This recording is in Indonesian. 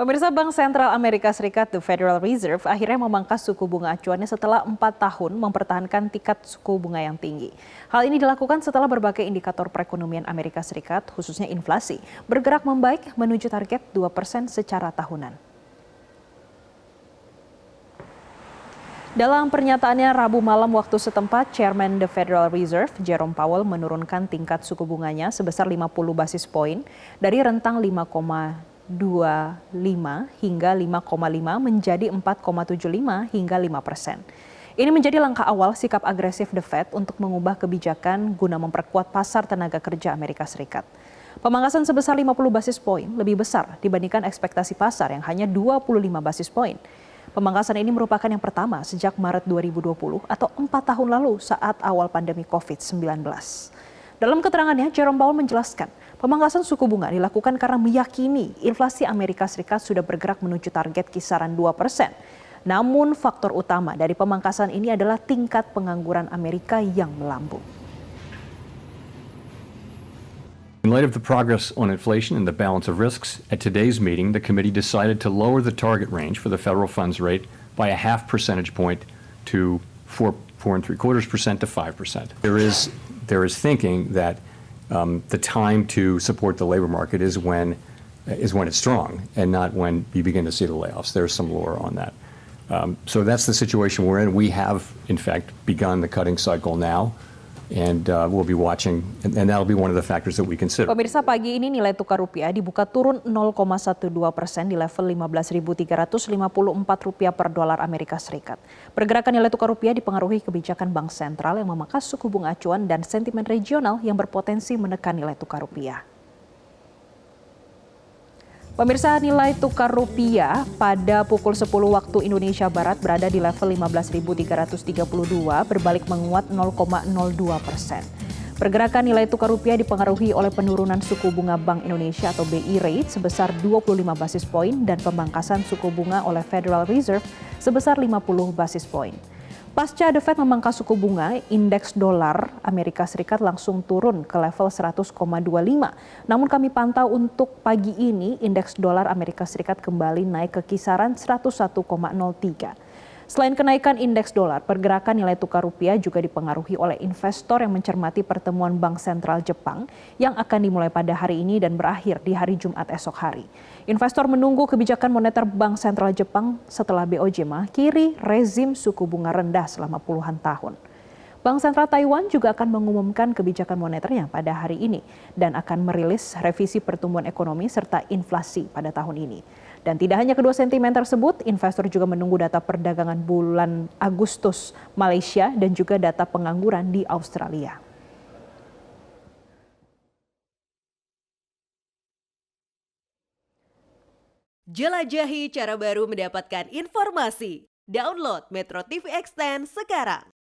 Pemirsa, Bank Sentral Amerika Serikat, The Federal Reserve, akhirnya memangkas suku bunga acuannya setelah 4 tahun mempertahankan tingkat suku bunga yang tinggi. Hal ini dilakukan setelah berbagai indikator perekonomian Amerika Serikat, khususnya inflasi, bergerak membaik menuju target 2% secara tahunan. Dalam pernyataannya Rabu malam waktu setempat, Chairman The Federal Reserve, Jerome Powell, menurunkan tingkat suku bunganya sebesar 50 basis poin dari rentang 5,25 hingga 5,5 menjadi 4,75 hingga 5%. Ini menjadi langkah awal sikap agresif The Fed untuk mengubah kebijakan guna memperkuat pasar tenaga kerja Amerika Serikat. Pemangkasan sebesar 50 basis poin lebih besar dibandingkan ekspektasi pasar yang hanya 25 basis poin. Pemangkasan ini merupakan yang pertama sejak Maret 2020 atau 4 tahun lalu saat awal pandemi COVID-19. Dalam keterangannya, Jerome Powell menjelaskan, pemangkasan suku bunga dilakukan karena meyakini inflasi Amerika Serikat sudah bergerak menuju target kisaran 2%. Namun faktor utama dari pemangkasan ini adalah tingkat pengangguran Amerika yang melambung. In light of the progress on inflation and the balance of risks, at today's meeting, the committee decided to lower the target range for the federal funds rate by a half percentage point to 4.75% to 5%. There is thinking that the time to support the labor market is when it's strong and not when you begin to see the layoffs. There's some lore on that. So that's the situation we're in. We have, in fact, begun the cutting cycle now. And we'll be watching, and that'll be one of the factors that we consider. Pemirsa, pagi ini nilai tukar rupiah dibuka turun 0,12% di level Rp15.354 per dolar Amerika Serikat. Pergerakan nilai tukar rupiah dipengaruhi kebijakan Bank Sentral yang memangkas suku bunga acuan dan sentimen regional yang berpotensi menekan nilai tukar rupiah. Pemirsa, nilai tukar rupiah pada pukul 10 waktu Indonesia Barat berada di level 15.332, berbalik menguat 0,02%. Pergerakan nilai tukar rupiah dipengaruhi oleh penurunan suku bunga Bank Indonesia atau BI rate sebesar 25 basis poin dan pemangkasan suku bunga oleh Federal Reserve sebesar 50 basis poin. Pasca The Fed memangkas suku bunga, indeks dolar Amerika Serikat langsung turun ke level 100,25. Namun kami pantau untuk pagi ini, indeks dolar Amerika Serikat kembali naik ke kisaran 101,03. Selain kenaikan indeks dolar, pergerakan nilai tukar rupiah juga dipengaruhi oleh investor yang mencermati pertemuan Bank Sentral Jepang yang akan dimulai pada hari ini dan berakhir di hari Jumat esok hari. Investor menunggu kebijakan moneter Bank Sentral Jepang setelah BOJ mengakhiri rezim suku bunga rendah selama puluhan tahun. Bank Sentral Taiwan juga akan mengumumkan kebijakan moneternya pada hari ini dan akan merilis revisi pertumbuhan ekonomi serta inflasi pada tahun ini. Dan tidak hanya kedua sentimen tersebut, investor juga menunggu data perdagangan bulan Agustus Malaysia dan juga data pengangguran di Australia. Jelajahi cara baru mendapatkan informasi. Download Metro TV Extend sekarang.